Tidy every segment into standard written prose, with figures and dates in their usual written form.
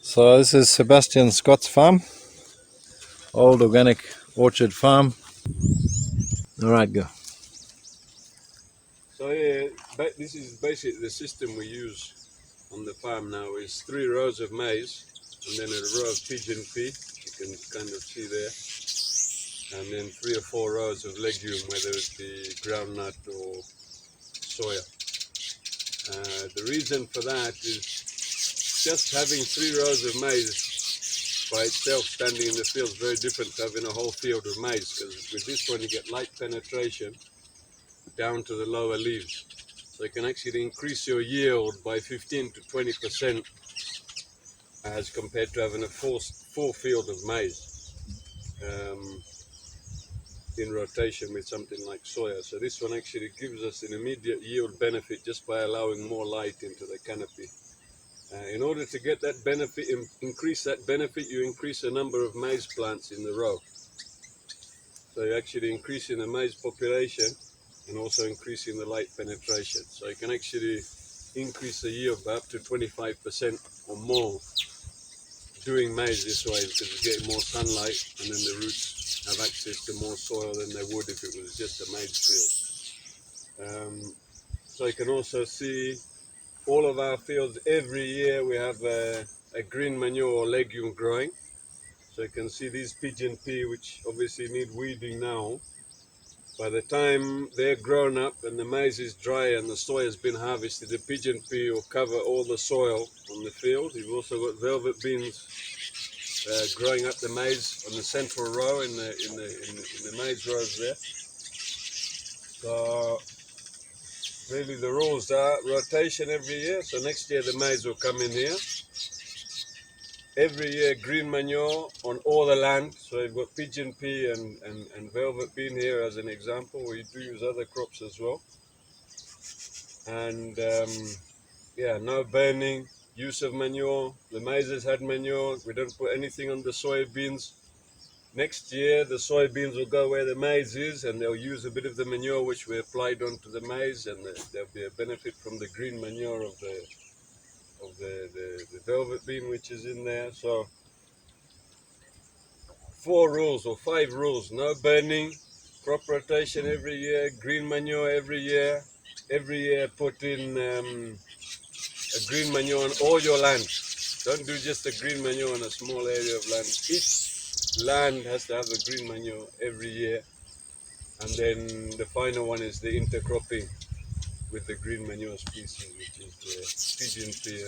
So this is Sebastian Scott's farm, old organic orchard farm. All right, go. So yeah, this is basically the system we use on the farm now is 3 rows of maize and then a row of pigeon pea, you can kind of see there, and then 3 or 4 rows of legume, whether it be groundnut or soya. The reason for that is just having 3 rows of maize by itself standing in the field is very different to having a whole field of maize, because with this one you get light penetration down to the lower leaves. So you can actually increase your yield by 15 to 20% as compared to having a full field of maize in rotation with something like soya. So this one actually gives us an immediate yield benefit just by allowing more light into the canopy. In order to get that benefit, increase that benefit, you increase the number of maize plants in the row. So you're actually increasing the maize population and also increasing the light penetration. So you can actually increase the yield by up to 25% or more doing maize this way, because you're getting more sunlight and then the roots have access to more soil than they would if it was just a maize field. So you can also see all of our fields every year we have a green manure or legume growing. So you can see these pigeon pea, which obviously need weeding now. By the time they're grown up and the maize is dry and the soy has been harvested, the pigeon pea will cover all the soil on the field. You've also got velvet beans growing up the maize on the central row in the maize rows there. So really the rules are rotation every year. So next year the maize will come in here. Every year green manure on all the land. So you've got pigeon pea and velvet bean here as an example. We do use other crops as well. And yeah, no burning, use of manure. The maize has had manure. We don't put anything on the soybeans. Next year, the soybeans will go where the maize is, and they'll use a bit of the manure which we applied onto the maize, and there'll be a benefit from the green manure of the velvet bean which is in there. So 4 rules or 5 rules: no burning, crop rotation every year, green manure every year put in a green manure on all your land. Don't do just a green manure on a small area of land. Each land has to have a green manure every year. And then the final one is the intercropping with the green manure species, which is the pigeon pea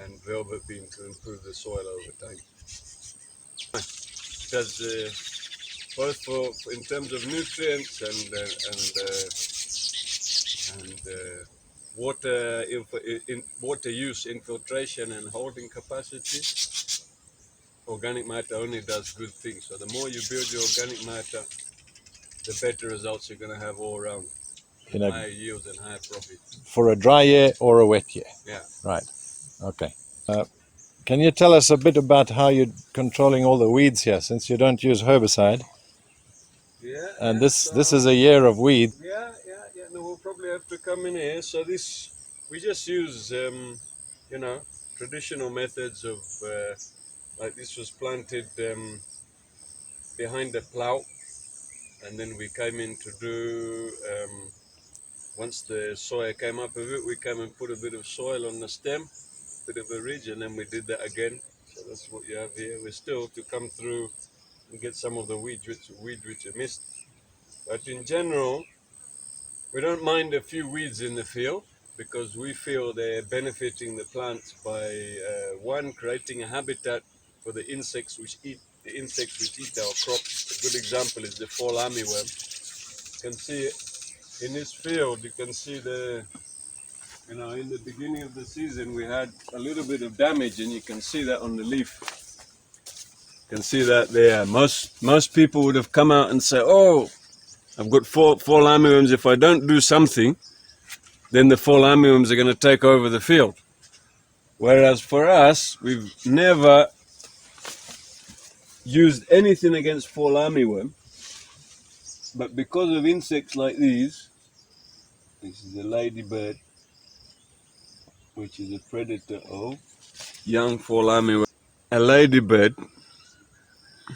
and velvet bean, to improve the soil over time. Because both for in terms of nutrients and water use, infiltration and holding capacity, organic matter only does good things. So the more you build your organic matter, the better results you're going to have all around. Higher yields and higher profit. For a dry year or a wet year? Yeah. Right. Okay. Can you tell us a bit about how you're controlling all the weeds here, since you don't use herbicide? Yeah. And this is a year of weed. Yeah. No, we'll probably have to come in here. So this, we just use, traditional methods of, like this was planted behind the plow, and then we came in to do, once the soil came up a bit, we came and put a bit of soil on the stem, a bit of a ridge, and then we did that again. So that's what you have here. We're still to come through and get some of the weed which are missed. But in general, we don't mind a few weeds in the field, because we feel they're benefiting the plants by one, creating a habitat for the insects which eat our crops. A good example is the fall armyworm. You can see in this field, you can see in the beginning of the season we had a little bit of damage, and you can see that on the leaf. You can see that there. Most people would have come out and say, "Oh, I've got fall armyworms. If I don't do something, then the fall armyworms are going to take over the field." Whereas for us, we've never used anything against fall armyworm, but because of insects like these, this is a ladybird. which is a predator of young fall armyworm. A ladybird.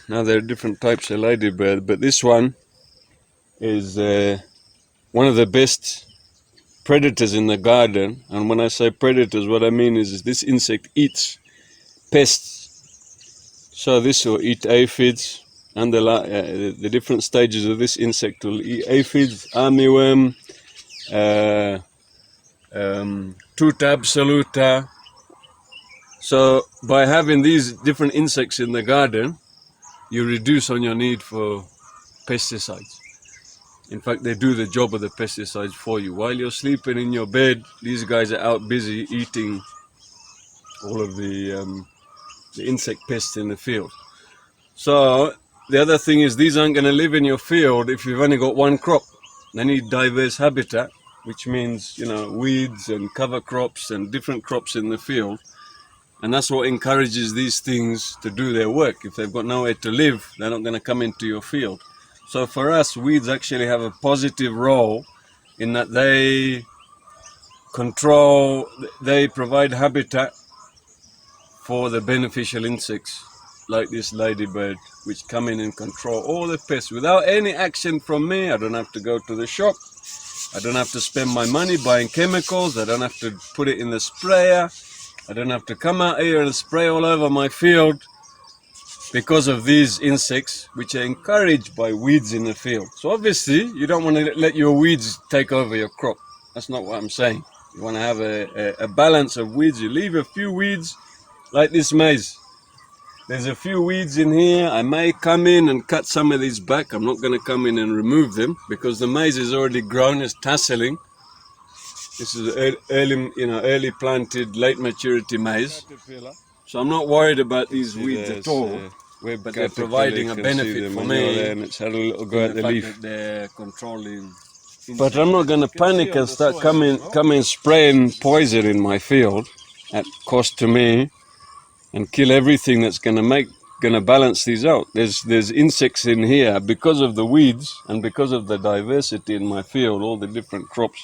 Now there are different types of ladybird, but this one is one of the best predators in the garden. And when I say predators, what I mean is this insect eats pests. So this will eat aphids, and the different stages of this insect will eat aphids, armyworm, tuta absoluta. So by having these different insects in the garden, you reduce on your need for pesticides. In fact, they do the job of the pesticides for you. While you're sleeping in your bed, these guys are out busy eating all of the insect pests in the field. So the other thing is, these aren't going to live in your field if you've only got one crop. They need diverse habitat, which means, you know, weeds and cover crops and different crops in the field. And that's what encourages these things to do their work. If they've got nowhere to live, they're not going to come into your field. So for us, weeds actually have a positive role in that they provide habitat for the beneficial insects like this ladybird, which come in and control all the pests without any action from me. I don't have to go to the shop. I don't have to spend my money buying chemicals. I don't have to put it in the sprayer. I don't have to come out here and spray all over my field because of these insects, which are encouraged by weeds in the field. So obviously, you don't want to let your weeds take over your crop. That's not what I'm saying. You want to have a balance of weeds. You leave a few weeds, like this maize. There's a few weeds in here. I may come in and cut some of these back. I'm not going to come in and remove them because the maize is already grown, it's tasseling. This is early planted, late maturity maize. So I'm not worried about these weeds at all. But they're providing a benefit for me. And it's had a little go at the leaf. They're controlling. But I'm not going to panic and start coming spraying poison in my field at cost to me and kill everything that's going to balance these out. There's insects in here because of the weeds and because of the diversity in my field, all the different crops.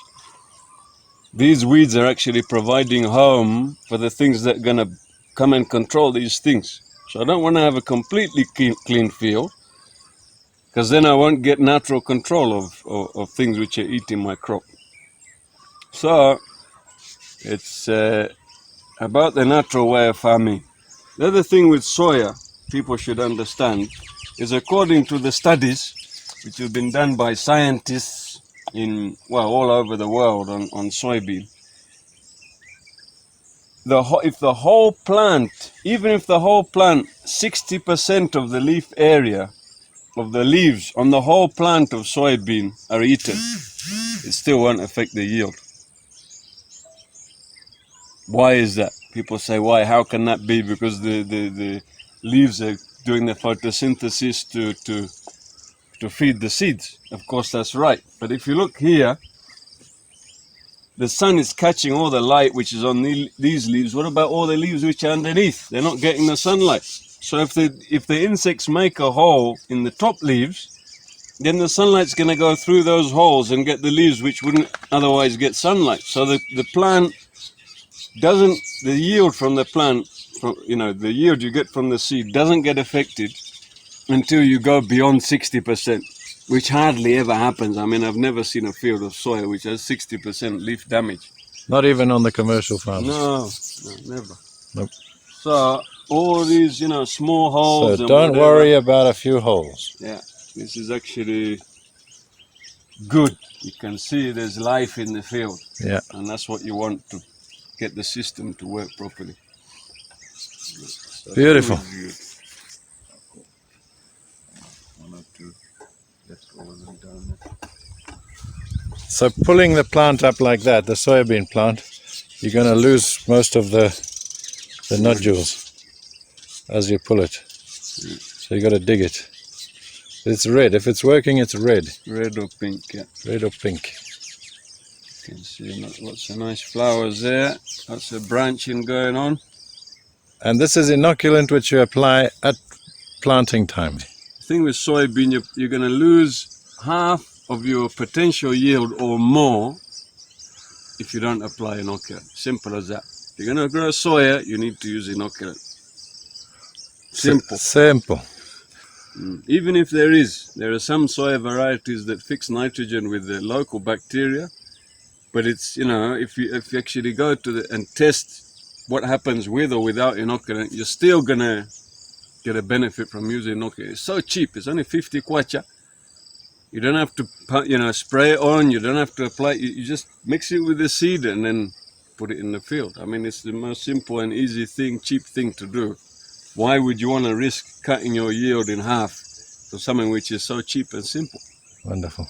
These weeds are actually providing home for the things that are going to come and control these things. So I don't want to have a completely clean field, because then I won't get natural control of things which are eating my crop. So it's about the natural way of farming. The other thing with soya people should understand is, according to the studies which have been done by scientists all over the world on soybean, if the whole plant, 60% of the leaf area of the leaves on the whole plant of soybean are eaten, it still won't affect the yield. Why is that? People say, why? How can that be? Because the leaves are doing the photosynthesis to feed the seeds. Of course, that's right. But if you look here, the sun is catching all the light which is on these leaves. What about all the leaves which are underneath? They're not getting the sunlight. So if the insects make a hole in the top leaves, then the sunlight's going to go through those holes and get the leaves which wouldn't otherwise get sunlight. So the plant the yield from the plant, the yield you get from the seed doesn't get affected until you go beyond 60%, which hardly ever happens. I mean, I've never seen a field of soya which has 60% leaf damage. Not even on the commercial farms? No, never. Nope. So all these, small holes. So don't worry about a few holes. Yeah, this is actually good. You can see there's life in the field. Yeah. And that's what you want to get the system to work properly. So beautiful. So pulling the plant up like that, the soybean plant, you're going to lose most of the nodules as you pull it. So you got to dig it. It's red. If it's working, it's red. Red or pink, yeah. Red or pink. You can see lots of nice flowers there. Lots of branching going on. And this is inoculant which you apply at planting time. The thing with soybean, you're going to lose half of your potential yield or more if you don't apply inoculant. Simple as that. If you're going to grow soya, you need to use inoculant. Simple. Simple. Even if there are some soya varieties that fix nitrogen with the local bacteria, but it's, you know, if you actually go to and test what happens with or without inoculant, you're still gonna get a benefit from using inoculant. It's so cheap. It's only 50 kwacha. You don't have to, you know, spray it on. You don't have to apply. You just mix it with the seed and then put it in the field. I mean, it's the most simple and easy thing, cheap thing to do. Why would you want to risk cutting your yield in half for something which is so cheap and simple? Wonderful.